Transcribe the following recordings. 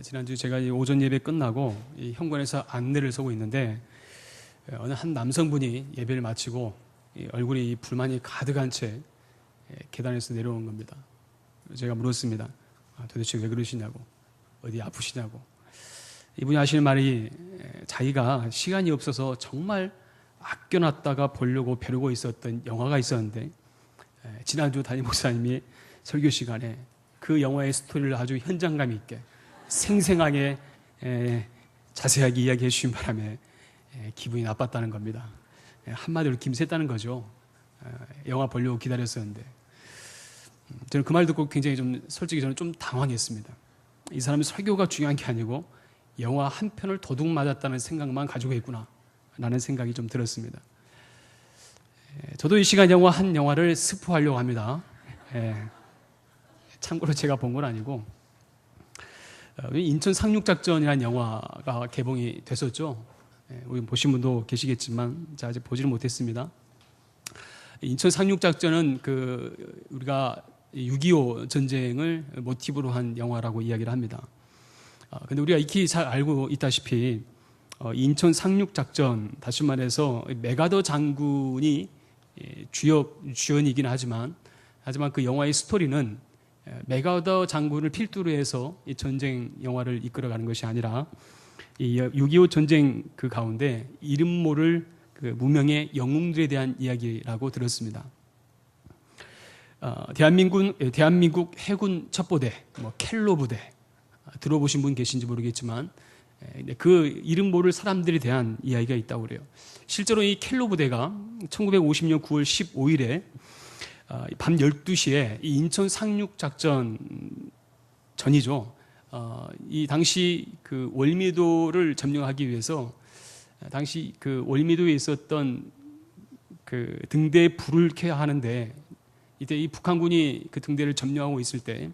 지난주 제가 오전 예배 끝나고 이 현관에서 안내를 서고 있는데 어느 한 남성분이 예배를 마치고 얼굴이 불만이 가득한 채 계단에서 내려오는 겁니다. 제가 물었습니다. 도대체 왜 그러시냐고, 어디 아프시냐고. 이분이 하시는 말이 자기가 시간이 없어서 정말 아껴놨다가 보려고 벼르고 있었던 영화가 있었는데 지난주 담임 목사님이 설교 시간에 그 영화의 스토리를 아주 현장감 있게 생생하게 자세하게 이야기해 주신 바람에 기분이 나빴다는 겁니다. 한마디로 김샜다는 거죠. 영화 보려고 기다렸었는데 저는 그 말 듣고 굉장히 솔직히 저는 좀 당황했습니다. 이 사람이 설교가 중요한 게 아니고 영화 한 편을 도둑 맞았다는 생각만 가지고 있구나 라는 생각이 좀 들었습니다. 저도 이 시간 한 영화를 스포하려고 합니다. 참고로 제가 본 건 아니고 인천 상륙작전이라는 영화가 개봉이 됐었죠. 우리 보신 분도 계시겠지만 제가 아직 보지를 못했습니다. 인천 상륙작전은 우리가 6.25 전쟁을 모티브로 한 영화라고 이야기를 합니다. 근데 우리가 익히 잘 알고 있다시피 인천 상륙작전, 다시 말해서 메가더 장군이 주연이긴 하지만 그 영화의 스토리는 메가더 장군을 필두로 해서 이 전쟁 영화를 이끌어가는 것이 아니라 이 6.25 전쟁 그 가운데 이름 모를 무명의 영웅들에 대한 이야기라고 들었습니다. 대한민국 해군 첩보대, 켈로 부대 들어보신 분 계신지 모르겠지만 그 이름 모를 사람들에 대한 이야기가 있다고 그래요. 실제로 이 켈로 부대가 1950년 9월 15일에 밤 12시에 이 인천 상륙작전 전이죠. 이 당시 그 월미도를 점령하기 위해서 당시 그 월미도에 있었던 그 등대에 불을 켜야 하는데 이때 이 북한군이 그 등대를 점령하고 있을 때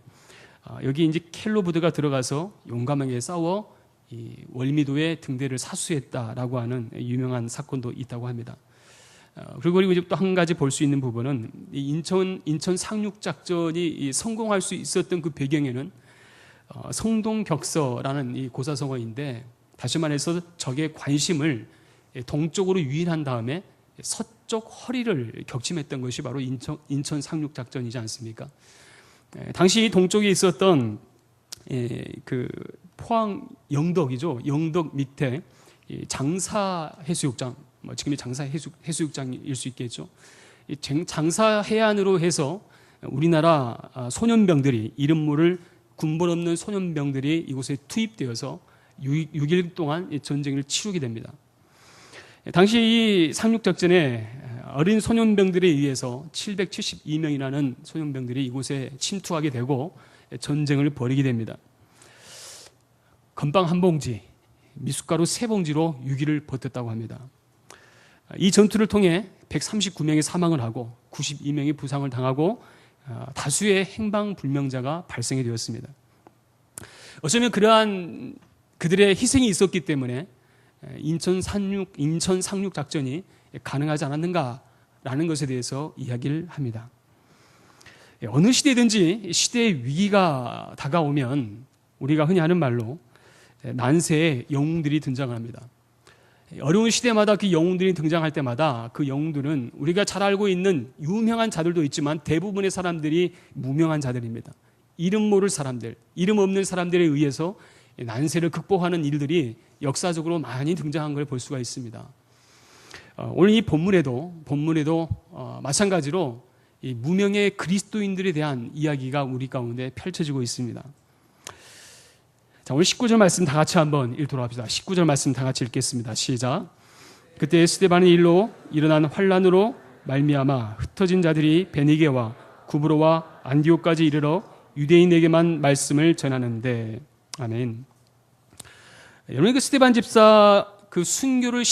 여기 이제 켈로 부대가 들어가서 용감하게 싸워 이 월미도의 등대를 사수했다라고 하는 유명한 사건도 있다고 합니다. 그리고 이제 또 한 가지 볼 수 있는 부분은 이 인천 상륙작전이 성공할 수 있었던 그 배경에는 성동격서라는 이 고사성어인데 다시 말해서 적의 관심을 동쪽으로 유인한 다음에 서쪽 허리를 격침했던 것이 바로 인천 상륙작전이지 않습니까? 당시 동쪽에 있었던 그 포항 영덕이죠. 영덕 밑에 장사 해수욕장, 지금의 장사 해수욕장일 수 있겠죠. 장사 해안으로 해서 우리나라 소년병들이 이름 모를 군번 없는 소년병들이 이곳에 투입되어서 6일 동안 전쟁을 치르게 됩니다. 당시 이 상륙작전에 어린 소년병들에 의해서 772명이라는 소년병들이 이곳에 침투하게 되고 전쟁을 벌이게 됩니다. 건빵 한 봉지, 미숫가루 3봉지로 6일을 버텼다고 합니다. 이 전투를 통해 139명이 사망을 하고 92명이 부상을 당하고 다수의 행방불명자가 발생이 되었습니다. 어쩌면 그러한 그들의 희생이 있었기 때문에 인천 상륙작전이 가능하지 않았는가라는 것에 대해서 이야기를 합니다. 어느 시대든지 시대의 위기가 다가오면 우리가 흔히 하는 말로 난세의 영웅들이 등장을 합니다. 어려운 시대마다 그 영웅들이 등장할 때마다 그 영웅들은 우리가 잘 알고 있는 유명한 자들도 있지만 대부분의 사람들이 무명한 자들입니다. 이름 모를 사람들, 이름 없는 사람들에 의해서 난세를 극복하는 일들이 역사적으로 많이 등장한 걸 볼 수가 있습니다. 오늘 이 본문에도 마찬가지로 이 무명의 그리스도인들에 대한 이야기가 우리 가운데 펼쳐지고 있습니다. 자, 오늘 19절 말씀 다 같이 한번 읽도록 합시다. 19절 말씀 다 같이 읽겠습니다. 시작. 그때 스데반의 일로 일어난 환란으로 말미암아 흩어진 자들이 베니게와 구브로와 안디옥까지 이르러 유대인에게만 말씀을 전하는데. 아멘. 여러분, 그 스데반 집사 그 순교를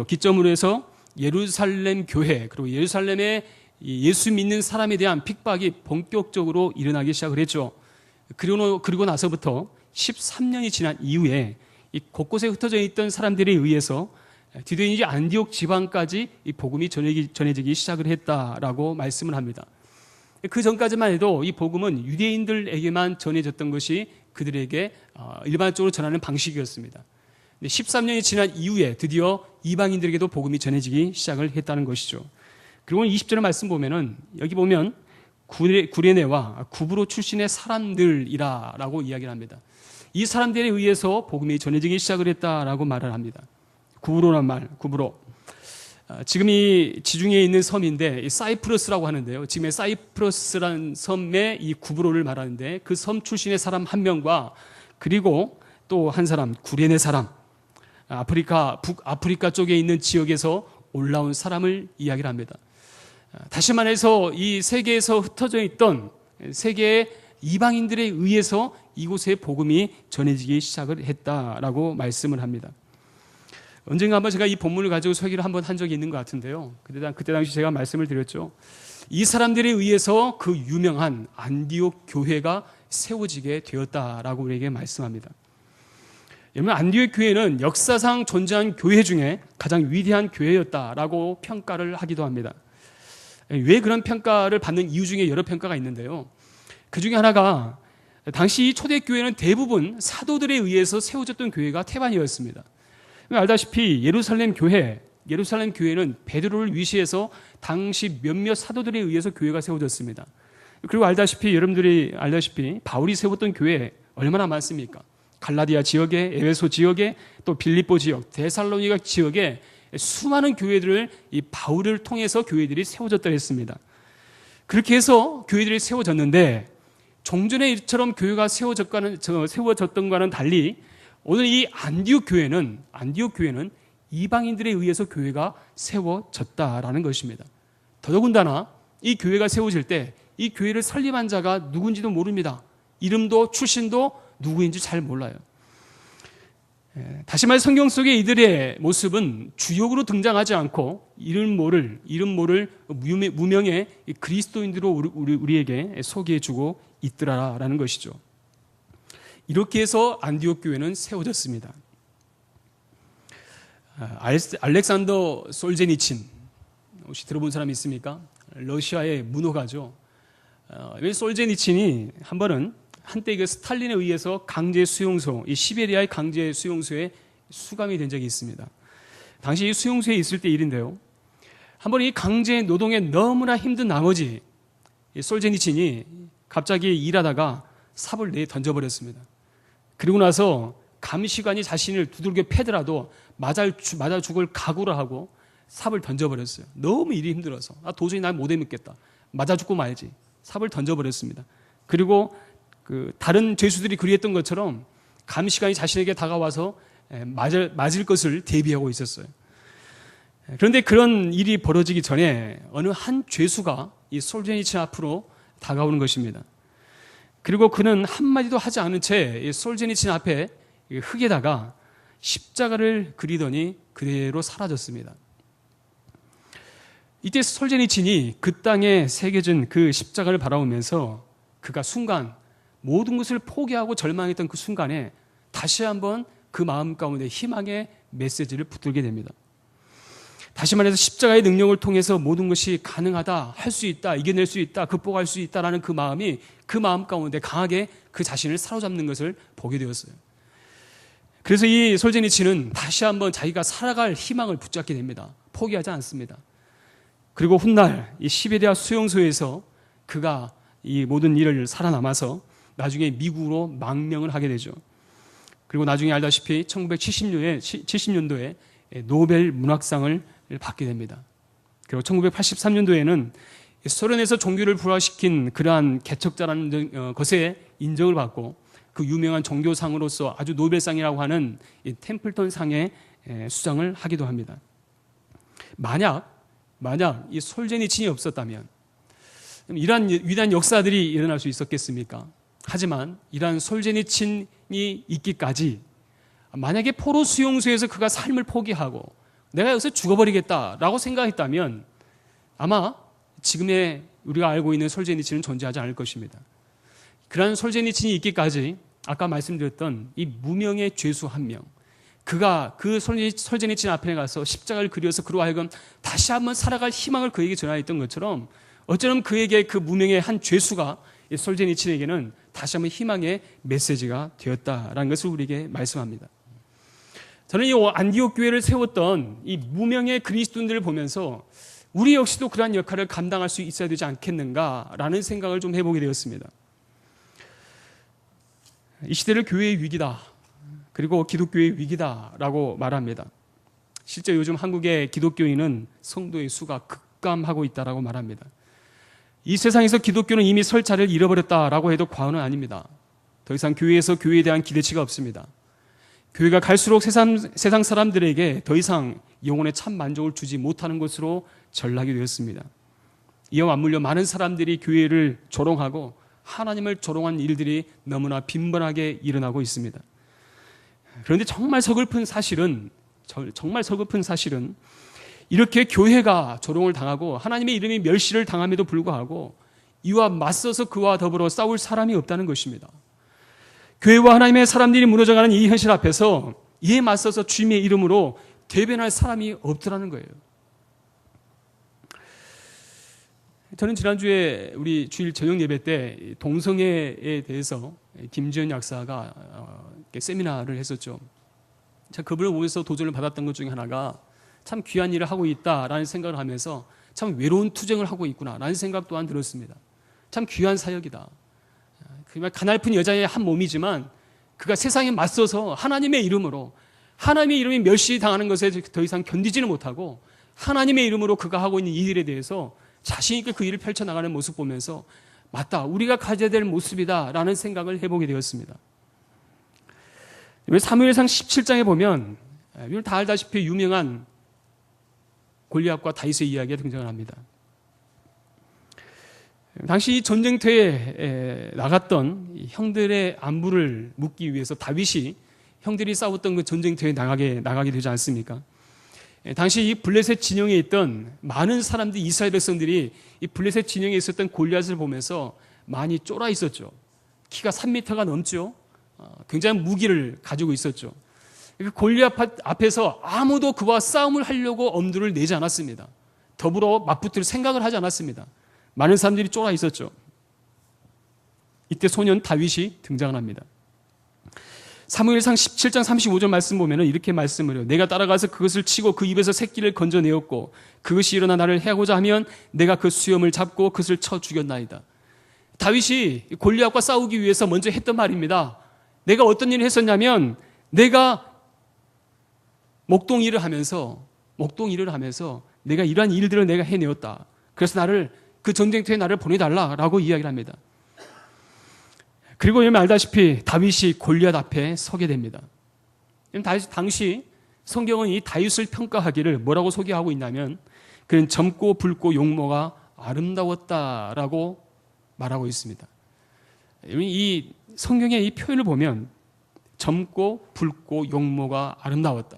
기점으로 해서 예루살렘 교회, 그리고 예루살렘의 예수 믿는 사람에 대한 핍박이 본격적으로 일어나기 시작을 했죠. 그리고 나서부터 13년이 지난 이후에 이 곳곳에 흩어져 있던 사람들에 의해서 드디어 이제 안디옥 지방까지 이 복음이 전해지기 시작을 했다라고 말씀을 합니다. 그 전까지만 해도 이 복음은 유대인들에게만 전해졌던 것이 그들에게 일반적으로 전하는 방식이었습니다. 13년이 지난 이후에 드디어 이방인들에게도 복음이 전해지기 시작을 했다는 것이죠. 그리고 20절의 말씀 보면은 여기 보면 구레네와 구브로 출신의 사람들이라라고 이야기를 합니다. 이 사람들에 의해서 복음이 전해지기 시작을 했다라고 말을 합니다. 구브로란 말, 구브로. 지금 이 지중해에 있는 섬인데 이 사이프러스라고 하는데요. 지금의 사이프러스라는 섬의 이 구브로를 말하는데 그 섬 출신의 사람 한 명과 그리고 또 한 사람, 구레네 사람, 북아프리카 쪽에 있는 지역에서 올라온 사람을 이야기를 합니다. 다시 말해서 이 세계에서 흩어져 있던 세계의 이방인들에 의해서 이곳에 복음이 전해지기 시작을 했다라고 말씀을 합니다. 언젠가 한번 제가 이 본문을 가지고 설교를 한번 한 적이 있는 것 같은데요. 그때 당시 제가 말씀을 드렸죠. 이 사람들에 의해서 그 유명한 안디옥 교회가 세워지게 되었다라고 우리에게 말씀합니다. 여러분, 안디옥 교회는 역사상 존재한 교회 중에 가장 위대한 교회였다라고 평가를 하기도 합니다. 왜 그런 평가를 받는 이유 중에 여러 평가가 있는데요. 그 중에 하나가 당시 초대교회는 대부분 사도들에 의해서 세워졌던 교회가 태반이었습니다. 알다시피 예루살렘 교회는 베드로를 위시해서 당시 몇몇 사도들에 의해서 교회가 세워졌습니다. 그리고 여러분들이 알다시피 바울이 세웠던 교회 얼마나 많습니까? 갈라디아 지역에, 에베소 지역에, 또 빌립보 지역, 데살로니가 지역에 수많은 교회들을 이 바울을 통해서 교회들이 세워졌다 했습니다. 그렇게 해서 교회들이 세워졌는데 종전에 이처럼 교회가 세워졌던과는 달리 오늘 이 안디옥 교회는 이방인들에 의해서 교회가 세워졌다라는 것입니다. 더더군다나 이 교회가 세워질 때 이 교회를 설립한 자가 누군지도 모릅니다. 이름도 출신도 누구인지 잘 몰라요. 다시 말해 성경 속에 이들의 모습은 주역으로 등장하지 않고 이름 모를 무명의 그리스도인들로 우리에게 소개해주고 있더라라는 것이죠. 이렇게 해서 안디옥 교회는 세워졌습니다. 알렉산더 솔제니친 혹시 들어본 사람이 있습니까? 러시아의 문호가죠. 솔제니친이 한 번은 한때 그 스탈린에 의해서 강제 수용소, 이 시베리아의 강제 수용소에 수감이 된 적이 있습니다. 당시 이 수용소에 있을 때 일인데요. 한 번 이 강제 노동에 너무나 힘든 나머지 이 솔제니친이 갑자기 일하다가 삽을 내에 던져버렸습니다. 그리고 나서 감시관이 자신을 두들겨 패더라도 맞아 죽을 각오를 하고 삽을 던져버렸어요. 너무 일이 힘들어서 도저히 날 못 해먹겠다. 맞아 죽고 말지. 삽을 던져버렸습니다. 그리고 다른 죄수들이 그리했던 것처럼 감시관이 자신에게 다가와서 맞을 것을 대비하고 있었어요. 그런데 그런 일이 벌어지기 전에 어느 한 죄수가 이 솔제니친 앞으로 다가오는 것입니다. 그리고 그는 한마디도 하지 않은 채 솔제니친 앞에 흙에다가 십자가를 그리더니 그대로 사라졌습니다. 이때 솔제니친이 그 땅에 새겨진 그 십자가를 바라보면서 그가 순간 모든 것을 포기하고 절망했던 그 순간에 다시 한번 그 마음 가운데 희망의 메시지를 붙들게 됩니다. 다시 말해서 십자가의 능력을 통해서 모든 것이 가능하다, 할 수 있다, 이겨낼 수 있다, 극복할 수 있다라는 그 마음이 그 마음 가운데 강하게 그 자신을 사로잡는 것을 보게 되었어요. 그래서 이 솔제니친은 다시 한번 자기가 살아갈 희망을 붙잡게 됩니다. 포기하지 않습니다. 그리고 훗날 이 시베리아 수용소에서 그가 이 모든 일을 살아남아서 나중에 미국으로 망명을 하게 되죠. 그리고 나중에 알다시피 1970년도에 노벨 문학상을 받게 됩니다. 그리고 1983년도에는 소련에서 종교를 불화시킨 그러한 개척자라는 것에 인정을 받고 그 유명한 종교상으로서 아주 노벨상이라고 하는 이 템플턴 상에 수상을 하기도 합니다. 만약 이 솔제니친이 없었다면 이러한 위대한 역사들이 일어날 수 있었겠습니까? 하지만 이러한 솔제니친이 있기까지 만약에 포로 수용소에서 그가 삶을 포기하고 내가 여기서 죽어버리겠다라고 생각했다면 아마 지금의 우리가 알고 있는 솔제니친은 존재하지 않을 것입니다. 그러한 솔제니친이 있기까지 아까 말씀드렸던 이 무명의 죄수 한 명, 그가 그 솔제니친 앞에 가서 십자가를 그려서 그로 하여금 다시 한번 살아갈 희망을 그에게 전하였던 것처럼 어쩌면 그에게 그 무명의 한 죄수가 솔제니친에게는 다시 한번 희망의 메시지가 되었다라는 것을 우리에게 말씀합니다. 저는 이 안디옥 교회를 세웠던 이 무명의 그리스도인들을 보면서 우리 역시도 그러한 역할을 감당할 수 있어야 되지 않겠는가라는 생각을 좀 해보게 되었습니다. 이 시대를 교회의 위기다, 그리고 기독교의 위기다라고 말합니다. 실제 요즘 한국의 기독교인은 성도의 수가 급감하고 있다라고 말합니다. 이 세상에서 기독교는 이미 설 자리를 잃어버렸다라고 해도 과언은 아닙니다. 더 이상 교회에서 교회에 대한 기대치가 없습니다. 교회가 갈수록 세상 사람들에게 더 이상 영혼의 참 만족을 주지 못하는 것으로 전락이 되었습니다. 이와 맞물려 많은 사람들이 교회를 조롱하고 하나님을 조롱한 일들이 너무나 빈번하게 일어나고 있습니다. 그런데 정말 서글픈 사실은 이렇게 교회가 조롱을 당하고 하나님의 이름이 멸시를 당함에도 불구하고 이와 맞서서 그와 더불어 싸울 사람이 없다는 것입니다. 교회와 하나님의 사람들이 무너져가는 이 현실 앞에서 이에 맞서서 주님의 이름으로 대변할 사람이 없더라는 거예요. 저는 지난주에 우리 주일 저녁 예배 때 동성애에 대해서 김지연 약사가 세미나를 했었죠. 제가 그분을 보면서 도전을 받았던 것 중에 하나가 참 귀한 일을 하고 있다라는 생각을 하면서 참 외로운 투쟁을 하고 있구나라는 생각 또한 들었습니다. 참 귀한 사역이다. 정말 가냘픈 여자의 한 몸이지만 그가 세상에 맞서서 하나님의 이름으로, 하나님의 이름이 멸시당하는 것에 더 이상 견디지는 못하고 하나님의 이름으로 그가 하고 있는 이 일에 대해서 자신 있게 그 일을 펼쳐나가는 모습 보면서 맞다, 우리가 가져야 될 모습이다라는 생각을 해보게 되었습니다. 사무엘상 17장에 보면 우리 다 알다시피 유명한 골리앗과 다윗의 이야기가 등장을 합니다. 당시 전쟁터에 나갔던 형들의 안부를 묻기 위해서 다윗이 형들이 싸웠던 그 전쟁터에 나가게 되지 않습니까? 당시 이 블레셋 진영에 있던 많은 사람들이, 이스라엘 백성들이 이 블레셋 진영에 있었던 골리앗을 보면서 많이 쫄아 있었죠. 키가 3m가 넘죠. 굉장히 무기를 가지고 있었죠. 골리앗 앞에서 아무도 그와 싸움을 하려고 엄두를 내지 않았습니다. 더불어 맞붙을 생각을 하지 않았습니다. 많은 사람들이 쫄아 있었죠. 이때 소년 다윗이 등장을 합니다. 사무엘상 17장 35절 말씀 보면 이렇게 말씀을 해요. 내가 따라가서 그것을 치고 그 입에서 새끼를 건져내었고 그것이 일어나 나를 해하고자 하면 내가 그 수염을 잡고 그것을 쳐 죽였나이다. 다윗이 골리앗과 싸우기 위해서 먼저 했던 말입니다. 내가 어떤 일을 했었냐면 내가 목동 일을 하면서 내가 이러한 일들을 내가 해내었다. 그래서 나를 그 전쟁터에 나를 보내달라라고 이야기를 합니다. 그리고 여러분 알다시피 다윗이 골리앗 앞에 서게 됩니다. 당시 성경은 이 다윗을 평가하기를 뭐라고 소개하고 있냐면 그는 젊고 붉고 용모가 아름다웠다라고 말하고 있습니다. 이 성경의 이 표현을 보면 젊고 붉고 용모가 아름다웠다.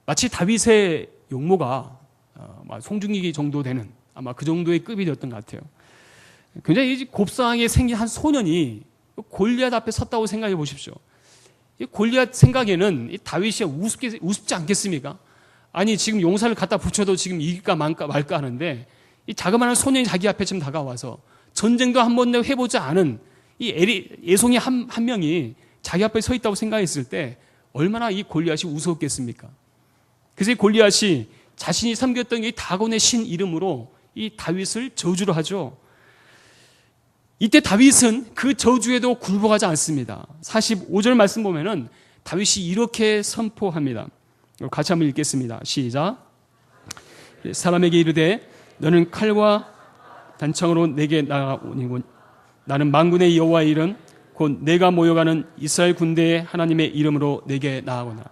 마치 다윗의 용모가 송중기 정도 되는 아마 그 정도의 급이 되었던 것 같아요. 굉장히 곱상하게 생긴 한 소년이 골리앗 앞에 섰다고 생각해 보십시오. 골리앗 생각에는 이 다윗이 우습지 않겠습니까? 아니 지금 용사를 갖다 붙여도 지금 이길까 말까 하는데 이 자그마한 소년이 자기 앞에 지금 다가와서 전쟁도 한 번도 해보지 않은 이 예송이 한 명이 자기 앞에 서 있다고 생각했을 때 얼마나 이 골리앗이 우스웠겠습니까? 그래서 이 골리앗이 자신이 섬겼던 이 다곤의 신 이름으로 이 다윗을 저주를 하죠. 이때 다윗은 그 저주에도 굴복하지 않습니다. 45절 말씀 보면은 다윗이 이렇게 선포합니다. 같이 한번 읽겠습니다. 시작. 사람에게 이르되 너는 칼과 단창으로 내게 나아오니군. 나는 만군의 여호와의 이름 곧 내가 모여가는 이스라엘 군대의 하나님의 이름으로 내게 나아오나.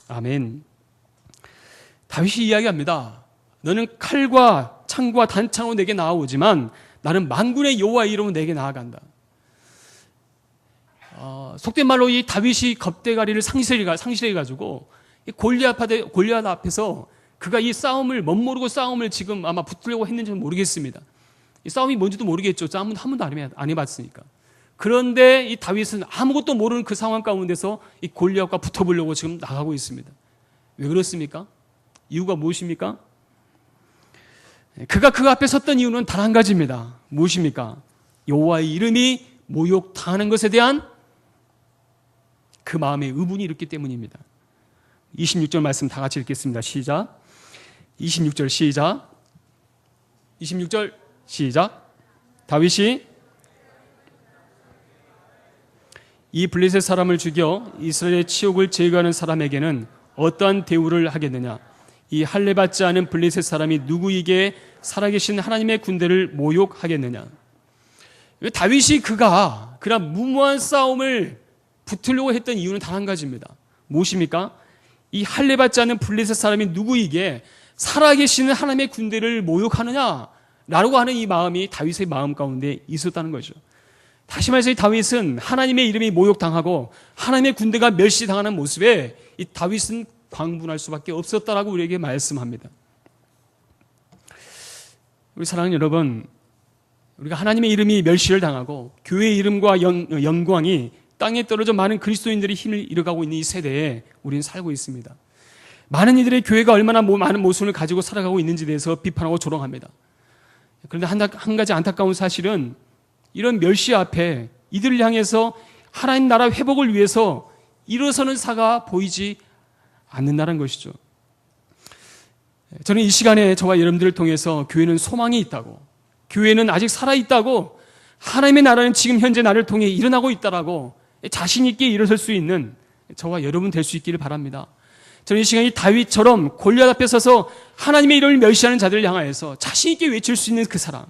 아멘. 다윗이 이야기합니다. 너는 칼과 창과 단창으로 내게 나아오지만 나는 만군의 여호와의 이름으로 내게 나아간다. 속된 말로 이 다윗이 겁대가리를 상실해가지고 골리앗 앞에서 그가 이 싸움을 멋모르고 싸움을 지금 아마 붙으려고 했는지는 모르겠습니다. 이 싸움이 뭔지도 모르겠죠. 한 번도 안 해봤으니까. 그런데 이 다윗은 아무것도 모르는 그 상황 가운데서 이 골리앗과 붙어보려고 지금 나가고 있습니다. 왜 그렇습니까? 이유가 무엇입니까? 그가 그 앞에 섰던 이유는 단 한 가지입니다. 무엇입니까? 여호와의 이름이 모욕당하는 것에 대한 그 마음의 의분이 있기 때문입니다. 26절 말씀 다 같이 읽겠습니다. 시작. 26절 시작. 26절 시작. 다윗이 이 블레셋 사람을 죽여 이스라엘의 치욕을 제거하는 사람에게는 어떠한 대우를 하겠느냐? 이 할례받지 않은 블레셋 사람이 누구에게 살아계신 하나님의 군대를 모욕하겠느냐? 다윗이 그런 무모한 싸움을 붙으려고 했던 이유는 단 한 가지입니다. 무엇입니까? 이 할례받지 않는 블레셋 사람이 누구에게 살아계시는 하나님의 군대를 모욕하느냐라고 하는 이 마음이 다윗의 마음 가운데 있었다는 거죠. 다시 말해서 이 다윗은 하나님의 이름이 모욕당하고 하나님의 군대가 멸시당하는 모습에 이 다윗은 광분할 수밖에 없었다라고 우리에게 말씀합니다. 우리 사랑하는 여러분, 우리가 하나님의 이름이 멸시를 당하고 교회의 이름과 영광이 땅에 떨어져 많은 그리스도인들이 힘을 잃어가고 있는 이 세대에 우리는 살고 있습니다. 많은 이들의 교회가 얼마나 많은 모순을 가지고 살아가고 있는지에 대해서 비판하고 조롱합니다. 그런데 한 가지 안타까운 사실은 이런 멸시 앞에 이들을 향해서 하나님 나라 회복을 위해서 일어서는 사가 보이지 않는다는 것이죠. 저는 이 시간에 저와 여러분들을 통해서 교회는 소망이 있다고, 교회는 아직 살아있다고, 하나님의 나라는 지금 현재 나를 통해 일어나고 있다라고 자신 있게 일어설 수 있는 저와 여러분 될 수 있기를 바랍니다. 저는 이 시간에 다윗처럼 골리앗 앞에 서서 하나님의 이름을 멸시하는 자들을 향하여서 자신 있게 외칠 수 있는 그 사람,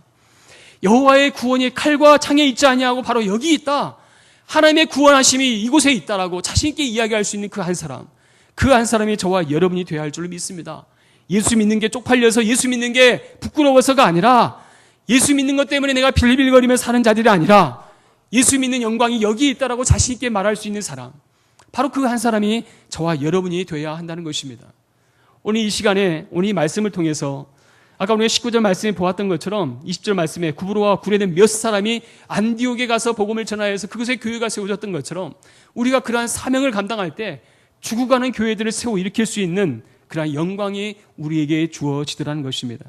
여호와의 구원이 칼과 창에 있지 아니하고 바로 여기 있다, 하나님의 구원하심이 이곳에 있다라고 자신 있게 이야기할 수 있는 그 한 사람, 그 한 사람이 저와 여러분이 되어야 할 줄로 믿습니다. 예수 믿는 게 쪽팔려서, 예수 믿는 게 부끄러워서가 아니라, 예수 믿는 것 때문에 내가 빌빌거리며 사는 자들이 아니라 예수 믿는 영광이 여기 있다라고 자신 있게 말할 수 있는 사람, 바로 그 한 사람이 저와 여러분이 되어야 한다는 것입니다. 오늘 이 시간에 오늘 이 말씀을 통해서 아까 우리가 19절 말씀에 보았던 것처럼 20절 말씀에 구브로와 구레된 몇 사람이 안디옥에 가서 복음을 전하여서 그곳에 교회가 세워졌던 것처럼 우리가 그러한 사명을 감당할 때 죽어가는 교회들을 세워 일으킬 수 있는 그러한 영광이 우리에게 주어지더라는 것입니다.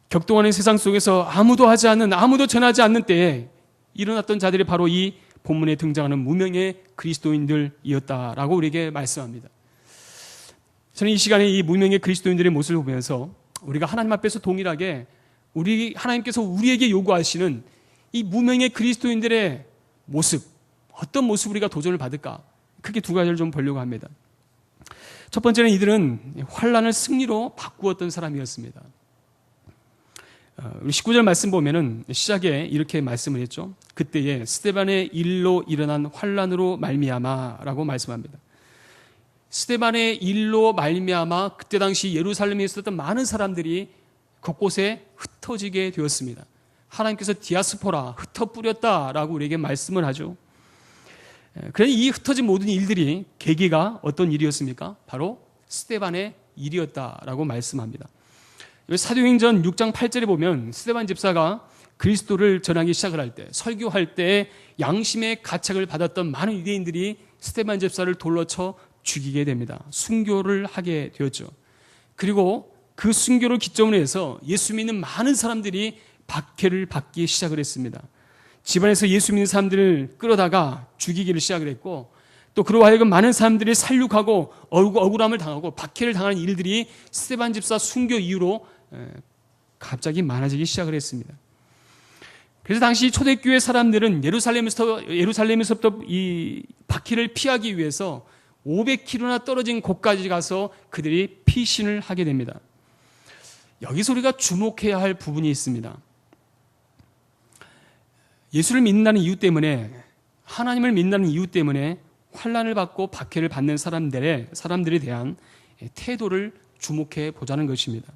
격동하는 세상 속에서 아무도 하지 않는, 아무도 전하지 않는 때에 일어났던 자들이 바로 이 본문에 등장하는 무명의 그리스도인들이었다라고 우리에게 말씀합니다. 저는 이 시간에 이 무명의 그리스도인들의 모습을 보면서 우리가 하나님 앞에서 동일하게 하나님께서 우리에게 요구하시는 이 무명의 그리스도인들의 모습, 어떤 모습 우리가 도전을 받을까? 크게 두 가지를 좀 보려고 합니다. 첫 번째는 이들은 환난을 승리로 바꾸었던 사람이었습니다. 우리 19절 말씀 보면은 시작에 이렇게 말씀을 했죠. 그때에 스데반의 일로 일어난 환난으로 말미암아라고 말씀합니다. 스데반의 일로 말미암아 그때 당시 예루살렘에 있었던 많은 사람들이 곳곳에 흩어지게 되었습니다. 하나님께서 디아스포라, 흩어 뿌렸다라고 우리에게 말씀을 하죠. 그런데 이 흩어진 모든 일들이 계기가 어떤 일이었습니까? 바로 스데반의 일이었다라고 말씀합니다. 사도행전 6장 8절에 보면 스데반 집사가 그리스도를 전하기 시작을 할 때, 설교할 때 양심의 가책을 받았던 많은 유대인들이 스데반 집사를 돌로 쳐 죽이게 됩니다. 순교를 하게 되었죠. 그리고 그 순교를 기점으로 해서 예수 믿는 많은 사람들이 박해를 받기 시작을 했습니다. 집안에서 예수 믿는 사람들을 끌어다가 죽이기를 시작을 했고, 또 그로 하여금 많은 사람들이 살육하고 억울함을 당하고 박해를 당하는 일들이 스데반 집사 순교 이후로 갑자기 많아지기 시작을 했습니다. 그래서 당시 초대교회 사람들은 예루살렘에서부터 이 박해를 피하기 위해서 500km나 떨어진 곳까지 가서 그들이 피신을 하게 됩니다. 여기서 우리가 주목해야 할 부분이 있습니다. 예수를 믿는다는 이유 때문에, 하나님을 믿는다는 이유 때문에 환난을 받고 박해를 받는 사람들에 대한 태도를 주목해 보자는 것입니다.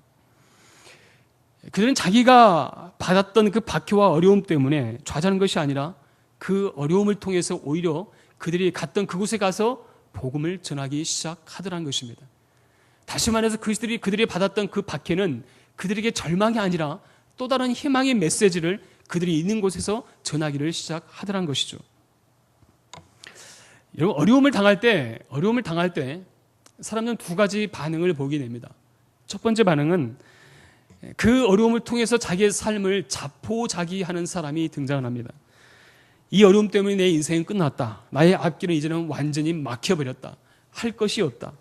그들은 자기가 받았던 그 박해와 어려움 때문에 좌절하는 것이 아니라 그 어려움을 통해서 오히려 그들이 갔던 그곳에 가서 복음을 전하기 시작하더라는 것입니다. 다시 말해서 그들이 받았던 그 박해는 그들에게 절망이 아니라 또 다른 희망의 메시지를 그들이 있는 곳에서 전하기를 시작하더라는 것이죠. 여러분, 어려움을 당할 때 사람들은 두 가지 반응을 보게 됩니다. 첫 번째 반응은 그 어려움을 통해서 자기의 삶을 자포자기하는 사람이 등장합니다. 이 어려움 때문에 내 인생은 끝났다. 나의 앞길은 이제는 완전히 막혀버렸다. 할 것이 없다.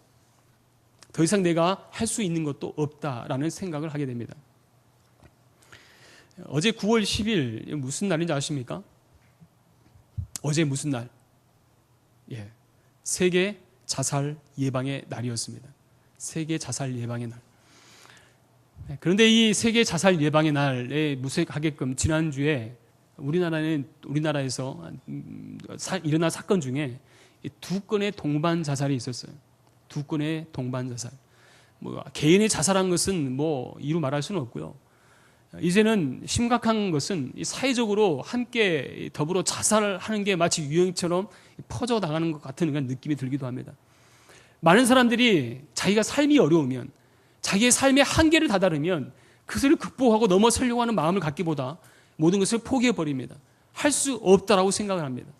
더 이상 내가 할 수 있는 것도 없다라는 생각을 하게 됩니다. 어제 9월 10일 무슨 날인지 아십니까? 어제 무슨 날? 세계 자살 예방의 날이었습니다. 세계 자살 예방의 날. 그런데 이 세계 자살 예방의 날에 무색하게끔 지난주에 우리나라에서 일어난 사건 중에 2건의 동반 자살이 있었어요. 2건의 동반 자살. 개인이 자살한 것은 이루 말할 수는 없고요. 이제는 심각한 것은 사회적으로 함께 더불어 자살하는 게 마치 유행처럼 퍼져 나가는 것 같은 그런 느낌이 들기도 합니다. 많은 사람들이 자기가 삶이 어려우면, 자기의 삶의 한계를 다다르면 그것을 극복하고 넘어서려고 하는 마음을 갖기보다 모든 것을 포기해버립니다. 할 수 없다라고 생각을 합니다.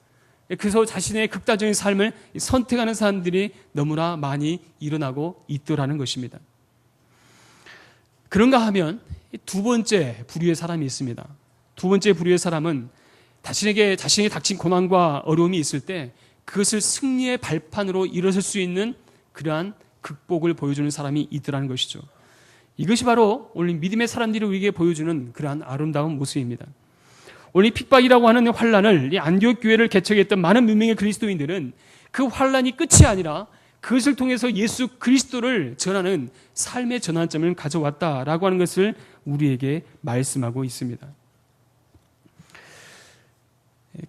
그래서 자신의 극단적인 삶을 선택하는 사람들이 너무나 많이 일어나고 있더라는 것입니다. 그런가 하면 두 번째 부류의 사람이 있습니다. 두 번째 부류의 사람은 자신에게 닥친 고난과 어려움이 있을 때 그것을 승리의 발판으로 일어설 수 있는 그러한 극복을 보여주는 사람이 있더라는 것이죠. 이것이 바로 오늘 믿음의 사람들이 우리에게 보여주는 그러한 아름다운 모습입니다. 오늘 핍박이라고 하는 환란을, 이 안디옥 교회를 개척했던 많은 문명의 그리스도인들은 그 환란이 끝이 아니라 그것을 통해서 예수 그리스도를 전하는 삶의 전환점을 가져왔다라고 하는 것을 우리에게 말씀하고 있습니다.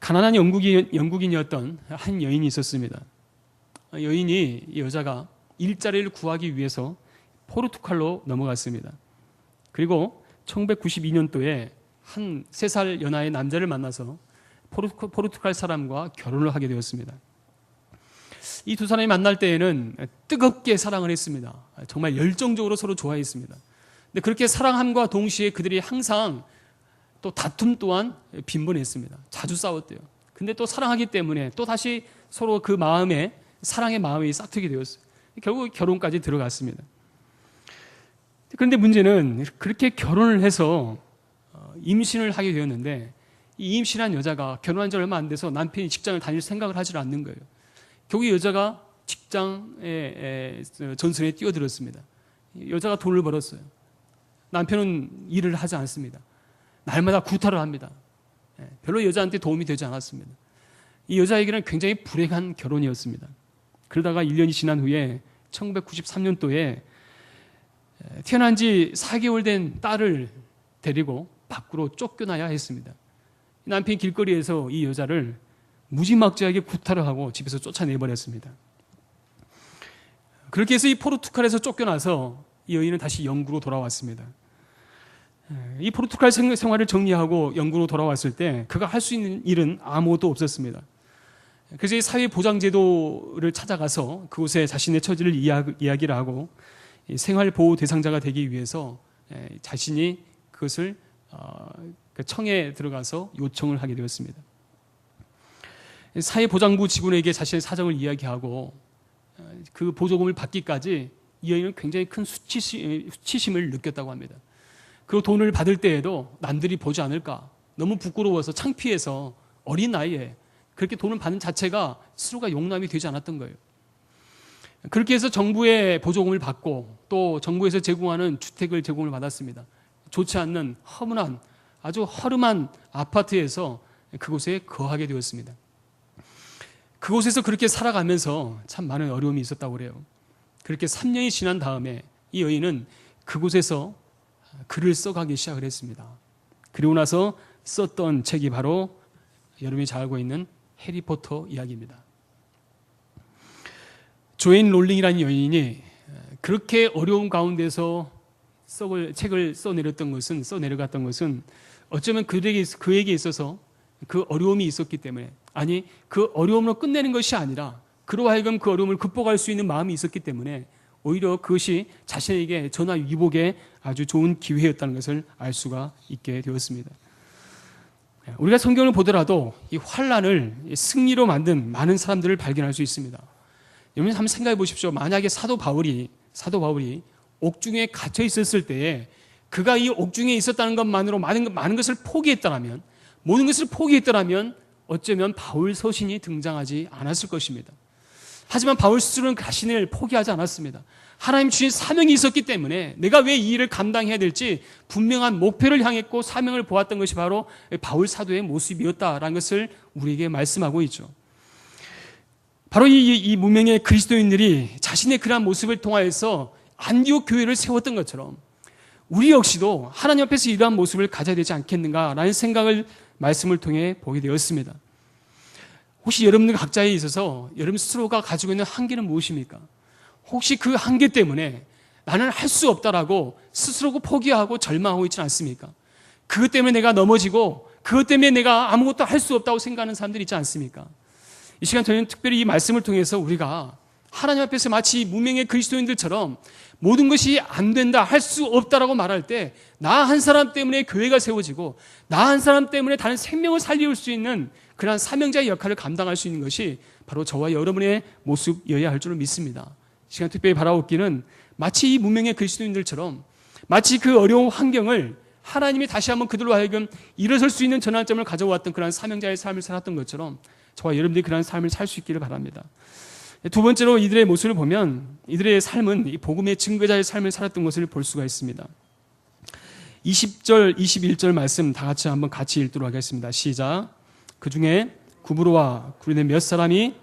가난한 영국인이었던 한 여인이 있었습니다. 이 여자가 일자리를 구하기 위해서 포르투갈로 넘어갔습니다. 그리고 1992년도에 한 3살 연하의 남자를 만나서 포르투갈 사람과 결혼을 하게 되었습니다. 이 두 사람이 만날 때에는 뜨겁게 사랑을 했습니다. 정말 열정적으로 서로 좋아했습니다. 근데 그렇게 사랑함과 동시에 그들이 항상 또 다툼 또한 빈번했습니다. 자주 싸웠대요. 근데 또 사랑하기 때문에 또 다시 서로 그 마음에, 사랑의 마음이 싹트게 되었어요. 결국 결혼까지 들어갔습니다. 그런데 문제는 그렇게 결혼을 해서 임신을 하게 되었는데, 이 임신한 여자가 결혼한 지 얼마 안 돼서 남편이 직장을 다닐 생각을 하지 않는 거예요. 결국 여자가 직장의 전선에 뛰어들었습니다. 여자가 돈을 벌었어요. 남편은 일을 하지 않습니다. 날마다 구타를 합니다. 별로 여자한테 도움이 되지 않았습니다. 이 여자에게는 굉장히 불행한 결혼이었습니다. 그러다가 1년이 지난 후에 1993년도에 태어난 지 4개월 된 딸을 데리고 밖으로 쫓겨나야 했습니다. 남편이 길거리에서 이 여자를 무지막지하게 구타를 하고 집에서 쫓아내버렸습니다. 그렇게 해서 이 포르투갈에서 쫓겨나서 이 여인은 다시 영국으로 돌아왔습니다. 이 포르투갈 생활을 정리하고 영국으로 돌아왔을 때 그가 할 수 있는 일은 아무것도 없었습니다. 그래서 이 사회보장제도를 찾아가서 그곳에 자신의 처지를 이야기를 하고 생활보호 대상자가 되기 위해서 자신이 그것을 청에 들어가서 요청을 하게 되었습니다. 사회보장부 직원에게 자신의 사정을 이야기하고 그 보조금을 받기까지 이 여인은 굉장히 큰 수치심을 느꼈다고 합니다. 그리고 돈을 받을 때에도 남들이 보지 않을까, 너무 부끄러워서 창피해서 어린 나이에 그렇게 돈을 받는 자체가 스스로가 용납이 되지 않았던 거예요. 그렇게 해서 정부의 보조금을 받고 또 정부에서 제공하는 주택을 제공을 받았습니다. 좋지 않는 허문한 아주 허름한 아파트에서 그곳에 거하게 되었습니다. 그곳에서 그렇게 살아가면서 참 많은 어려움이 있었다고 그래요. 그렇게 3년이 지난 다음에 이 여인은 그곳에서 글을 써가기 시작을 했습니다. 그리고 나서 썼던 책이 바로 여러분이 잘 알고 있는 해리포터 이야기입니다. 조앤 롤링이라는 여인이 그렇게 어려운 가운데서 책을 써내려갔던 것은 어쩌면 그에게 있어서 그 어려움이 있었기 때문에, 아니 그 어려움으로 끝내는 것이 아니라 그로 하여금 그 어려움을 극복할 수 있는 마음이 있었기 때문에 오히려 그것이 자신에게 전화위복의 아주 좋은 기회였다는 것을 알 수가 있게 되었습니다. 우리가 성경을 보더라도 이 환난을 승리로 만든 많은 사람들을 발견할 수 있습니다. 여러분 한번 생각해 보십시오. 만약에 사도 바울이 옥중에 갇혀 있었을 때에 그가 이 옥중에 있었다는 것만으로 많은 것을 포기했더라면, 모든 것을 포기했더라면 어쩌면 바울 서신이 등장하지 않았을 것입니다. 하지만 바울 스스로는 자신을 포기하지 않았습니다. 하나님 주신 사명이 있었기 때문에 내가 왜 이 일을 감당해야 될지 분명한 목표를 향했고 사명을 보았던 것이 바로 바울 사도의 모습이었다라는 것을 우리에게 말씀하고 있죠. 바로 이 무명의 그리스도인들이 자신의 그러한 모습을 통하여서 안디옥 교회를 세웠던 것처럼 우리 역시도 하나님 앞에서 이러한 모습을 가져야 되지 않겠는가라는 생각을 말씀을 통해 보게 되었습니다. 혹시 여러분들 각자에 있어서 여러분 스스로가 가지고 있는 한계는 무엇입니까? 혹시 그 한계 때문에 나는 할 수 없다라고 스스로 포기하고 절망하고 있지는 않습니까? 그것 때문에 내가 넘어지고 그것 때문에 내가 아무것도 할 수 없다고 생각하는 사람들이 있지 않습니까? 이 시간 저는 특별히 이 말씀을 통해서 우리가 하나님 앞에서 마치 무명의 그리스도인들처럼 모든 것이 안 된다, 할 수 없다라고 말할 때 나 한 사람 때문에 교회가 세워지고 나 한 사람 때문에 다른 생명을 살릴 수 있는 그러한 사명자의 역할을 감당할 수 있는 것이 바로 저와 여러분의 모습이어야 할 줄을 믿습니다. 이 시간 특별히 바라옵기는 마치 이 무명의 그리스도인들처럼 마치 그 어려운 환경을 하나님이 다시 한번 그들로 하여금 일어설 수 있는 전환점을 가져왔던 그러한 사명자의 삶을 살았던 것처럼 저와 여러분들이 그러한 삶을 살 수 있기를 바랍니다. 두 번째로 이들의 모습을 보면 이들의 삶은 이 복음의 증거자의 삶을 살았던 것을 볼 수가 있습니다. 20절, 21절 말씀 다 같이 읽도록 하겠습니다. 시작. 그 중에 구브로와 구린의 몇 사람이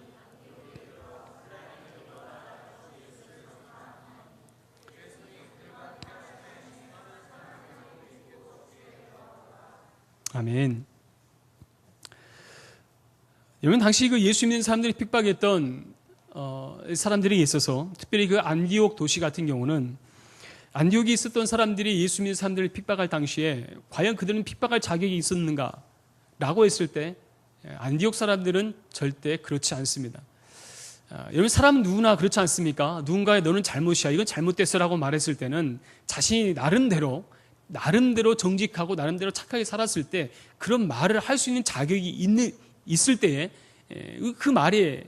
아멘. 여러분 당시 그 예수 믿는 사람들이 핍박했던 사람들이 있어서 특별히 그 안디옥 도시 같은 경우는 안디옥에 있었던 사람들이 예수 믿는 사람들을 핍박할 당시에 과연 그들은 핍박할 자격이 있었는가라고 했을 때 안디옥 사람들은 절대 그렇지 않습니다. 여러분 사람은 누구나 그렇지 않습니까? 누군가의 너는 잘못이야, 이건 잘못됐어라고 말했을 때는 자신이 나름대로 정직하고 나름대로 착하게 살았을 때 그런 말을 할 수 있는 자격이 있을 때에 그 말에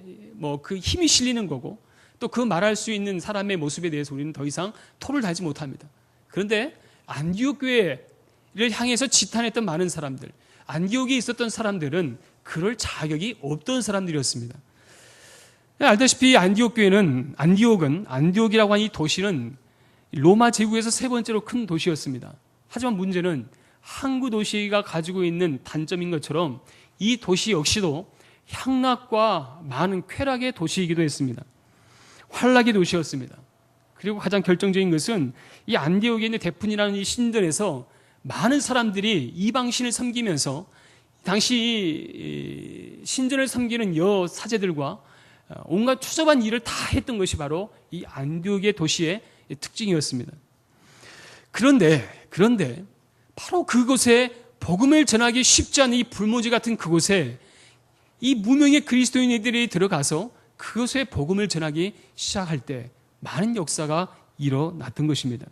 그 힘이 실리는 거고 또 그 말할 수 있는 사람의 모습에 대해서 우리는 더 이상 토를 달지 못합니다. 그런데 안디옥 교회를 향해서 지탄했던 많은 사람들, 안디옥에 있었던 사람들은 그럴 자격이 없던 사람들이었습니다. 알다시피 안디옥이라고 하는 이 도시는 로마 제국에서 세 번째로 큰 도시였습니다. 하지만 문제는 항구 도시가 가지고 있는 단점인 것처럼 이 도시 역시도 향락과 많은 쾌락의 도시이기도 했습니다. 환락의 도시였습니다. 그리고 가장 결정적인 것은 이 안디옥에 있는 데푼이라는 이 신전에서 많은 사람들이 이방신을 섬기면서 당시 신전을 섬기는 여사제들과 온갖 추접한 일을 다 했던 것이 바로 이 안디옥의 도시의 특징이었습니다. 그런데 바로 그곳에 복음을 전하기 쉽지 않은 이 불모지 같은 그곳에 이 무명의 그리스도인들이 들어가서 그곳에 복음을 전하기 시작할 때 많은 역사가 일어났던 것입니다.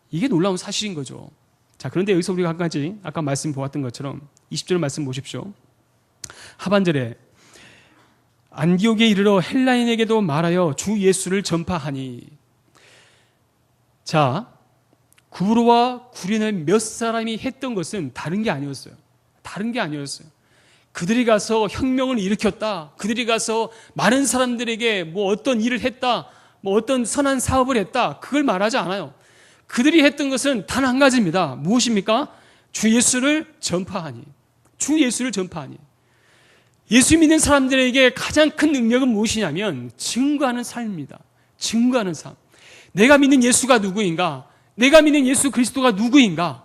이게 놀라운 사실인 거죠. 자, 그런데 여기서 우리가 한 가지 아까 말씀 보았던 것처럼 20절 말씀 보십시오. 하반절에 안디옥에 이르러 헬라인에게도 말하여 주 예수를 전파하니. 자, 구브로와 구린의 몇 사람이 했던 것은 다른 게 아니었어요. 그들이 가서 혁명을 일으켰다. 그들이 가서 많은 사람들에게 어떤 일을 했다. 어떤 선한 사업을 했다. 그걸 말하지 않아요. 그들이 했던 것은 단 한 가지입니다. 무엇입니까? 주 예수를 전파하니. 예수 믿는 사람들에게 가장 큰 능력은 무엇이냐면 증거하는 삶입니다. 증거하는 삶. 내가 믿는 예수가 누구인가? 내가 믿는 예수 그리스도가 누구인가?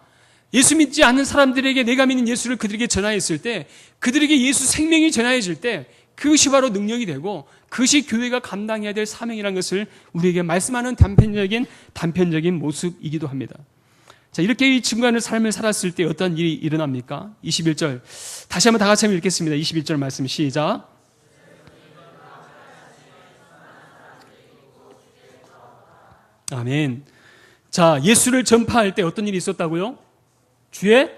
예수 믿지 않는 사람들에게 내가 믿는 예수를 그들에게 전하였을 때, 그들에게 예수 생명이 전하여질 때 그것이 바로 능력이 되고 그것이 교회가 감당해야 될 사명이라는 것을 우리에게 말씀하는 단편적인 모습이기도 합니다. 자, 이렇게 이 증거하는 삶을 살았을 때 어떤 일이 일어납니까? 21절 다시 한번 다 같이 한번 읽겠습니다. 21절 말씀 시작. 아멘. 자, 예수를 전파할 때 어떤 일이 있었다고요? 주의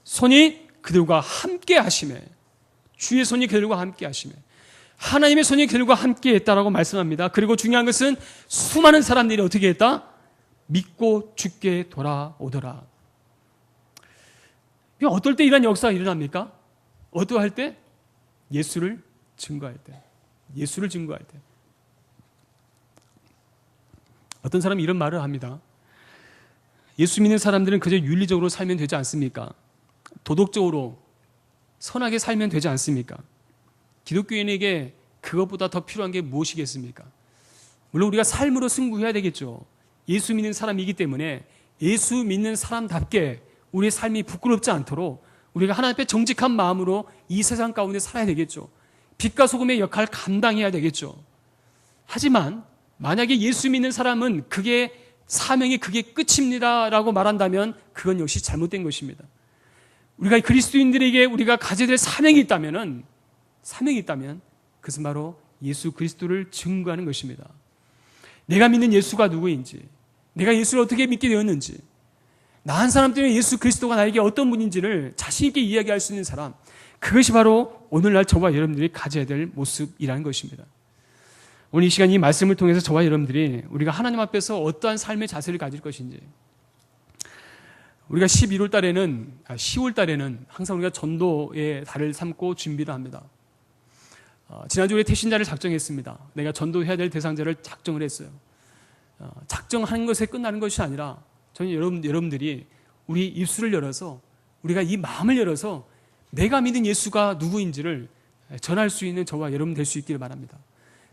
손이 그들과 함께 하시매. 주의 손이 그들과 함께 하시매. 하나님의 손이 그들과 함께 했다라고 말씀합니다. 그리고 중요한 것은 수많은 사람들이 어떻게 했다? 믿고 죽게 돌아오더라. 어떨 때 이런 역사가 일어납니까? 어떠할 때? 예수를 증거할 때. 예수를 증거할 때. 어떤 사람이 이런 말을 합니다. 예수 믿는 사람들은 그저 윤리적으로 살면 되지 않습니까? 도덕적으로 선하게 살면 되지 않습니까? 기독교인에게 그것보다 더 필요한 게 무엇이겠습니까? 물론 우리가 삶으로 승부해야 되겠죠. 예수 믿는 사람이기 때문에 예수 믿는 사람답게 우리의 삶이 부끄럽지 않도록 우리가 하나님 앞에 정직한 마음으로 이 세상 가운데 살아야 되겠죠. 빛과 소금의 역할을 감당해야 되겠죠. 하지만 만약에 예수 믿는 사람은 그게 사명이 그게 끝입니다라고 말한다면 그건 역시 잘못된 것입니다. 우리가 그리스도인들에게 우리가 가져야 될 사명이 있다면 그것은 바로 예수 그리스도를 증거하는 것입니다. 내가 믿는 예수가 누구인지, 내가 예수를 어떻게 믿게 되었는지, 나 한 사람 때문에 예수 그리스도가 나에게 어떤 분인지를 자신 있게 이야기할 수 있는 사람, 그것이 바로 오늘날 저와 여러분들이 가져야 될 모습이라는 것입니다. 오늘 이 시간 이 말씀을 통해서 저와 여러분들이 우리가 하나님 앞에서 어떠한 삶의 자세를 가질 것인지, 우리가 10월 달에는 항상 우리가 전도의 달을 삼고 준비를 합니다. 지난주에 우리 태신자를 작정했습니다. 내가 전도해야 될 대상자를 작정을 했어요. 작정하는 것에 끝나는 것이 아니라 저는 여러분들이 우리 입술을 열어서 우리가 이 마음을 열어서 내가 믿는 예수가 누구인지를 전할 수 있는 저와 여러분 될 수 있기를 바랍니다.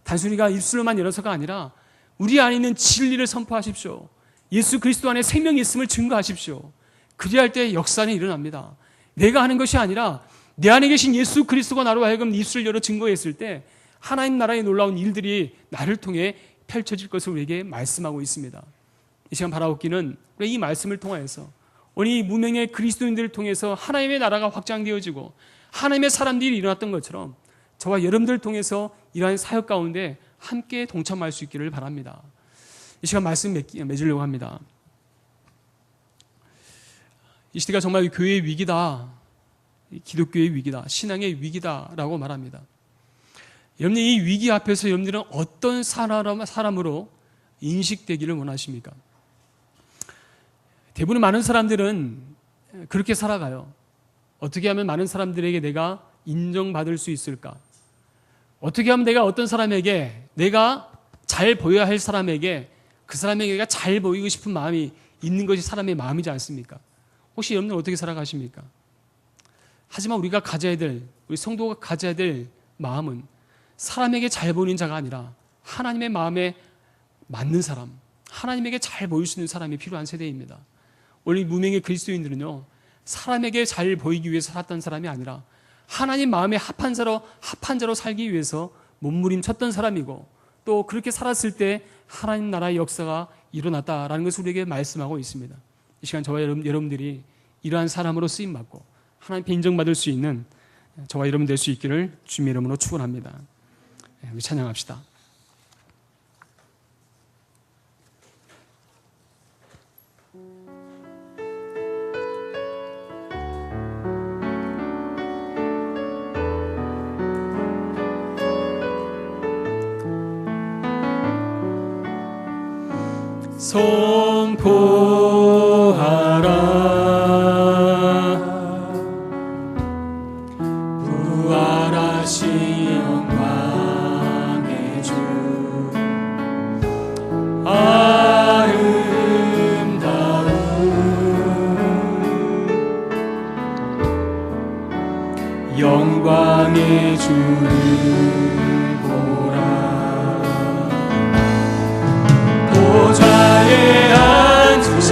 단순히가 입술로만 열어서가 아니라 우리 안에 있는 진리를 선포하십시오. 예수 그리스도 안에 생명이 있음을 증거하십시오. 그리할 때 역사는 일어납니다. 내가 하는 것이 아니라 내 안에 계신 예수 그리스도가 나로 하여금 입술을 열어 증거했을 때 하나님 나라의 놀라운 일들이 나를 통해 펼쳐질 것을 우리에게 말씀하고 있습니다. 이 시간 바라옵기는 우리 이 말씀을 통하여서 우리 무명의 그리스도인들을 통해서 하나님의 나라가 확장되어지고 하나님의 사람들이 일어났던 것처럼 저와 여러분들을 통해서 이러한 사역 가운데 함께 동참할 수 있기를 바랍니다. 이 시간 말씀 맺으려고 합니다. 이 시대가 정말 교회의 위기다, 기독교의 위기다, 신앙의 위기다라고 말합니다. 여러분, 이 위기 앞에서 여러분들은 어떤 사람으로 인식되기를 원하십니까? 대부분 많은 사람들은 그렇게 살아가요. 어떻게 하면 많은 사람들에게 내가 인정받을 수 있을까? 어떻게 하면 내가 어떤 사람에게, 내가 잘 보여야 할 사람에게, 그 사람에게 잘 보이고 싶은 마음이 있는 것이 사람의 마음이지 않습니까? 혹시 여러분들은 어떻게 살아가십니까? 하지만 우리가 가져야 될, 우리 성도가 가져야 될 마음은 사람에게 잘 보이는 자가 아니라 하나님의 마음에 맞는 사람, 하나님에게 잘 보일 수 있는 사람이 필요한 세대입니다. 원래 무명의 그리스도인들은요, 사람에게 잘 보이기 위해서 살았던 사람이 아니라 하나님 마음에 합한 자로 살기 위해서 몸부림쳤던 사람이고, 또 그렇게 살았을 때 하나님 나라의 역사가 일어났다라는 것을 우리에게 말씀하고 있습니다. 이 시간 저와 여러분들이 이러한 사람으로 쓰임받고 하나님께 인정받을 수 있는 저와 여러분 될 수 있기를 주님의 이름으로 축원합니다. 우리 찬양합시다. 선포하라 부활하신 영광의 주 아름다운 영광의 주를 보좌에 앉으신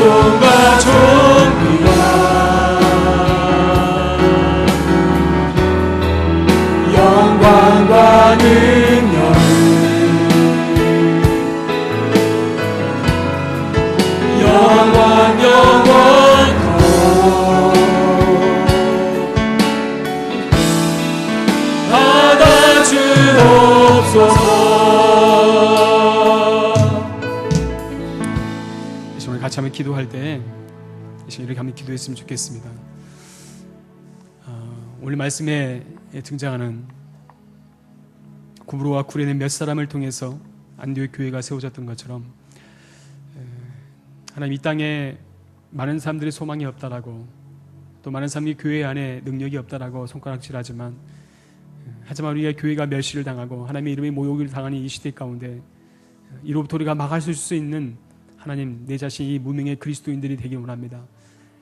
찬송과 존귀와 영광과 능력 영원 영원토록 받아 주옵소서. 이 시간 같이 한번 기도할 때 이 시간 이렇게 한번 기도했으면 좋겠습니다. 오늘 말씀에 등장하는 구브로와 구레네 몇 사람을 통해서 안디옥 교회가 세워졌던 것처럼 하나님 이 땅에 많은 사람들의 소망이 없다라고 또 많은 사람이 교회 안에 능력이 없다라고 손가락질하지만 하지만 우리가 교회가 멸시를 당하고 하나님의 이름의 모욕을 당하는 이 시대 가운데 이로부터 우리가 막을 수 있는 하나님 내 자신이 무명의 그리스도인들이 되길 원합니다.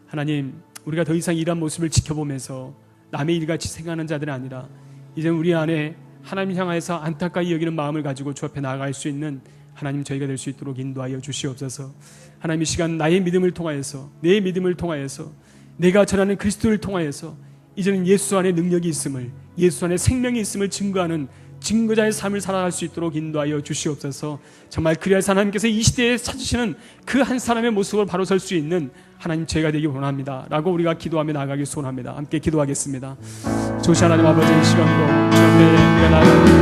하나님 우리가 더 이상 이러한 모습을 지켜보면서 남의 일같이 생각하는 자들이 아니라 이제 우리 안에 하나님 향해서 안타까이 여기는 마음을 가지고 주 앞에 나아갈 수 있는 하나님 저희가 될 수 있도록 인도하여 주시옵소서. 하나님 이 시간 나의 믿음을 통하여서 내 믿음을 통하여서 내가 전하는 그리스도를 통하여서 이제는 예수 안에 능력이 있음을 예수 안에 생명이 있음을 증거하는 증거자의 삶을 살아갈 수 있도록 인도하여 주시옵소서. 정말 그리하여서 하나님께서 이 시대에 찾으시는 그 한 사람의 모습을 바로 설 수 있는 하나님 저희가 되기 원합니다 라고 우리가 기도하며 나아가기 소원합니다. 함께 기도하겠습니다. 조시 하나님 아버지 이 시간도 주 앞에 우리가 나아가는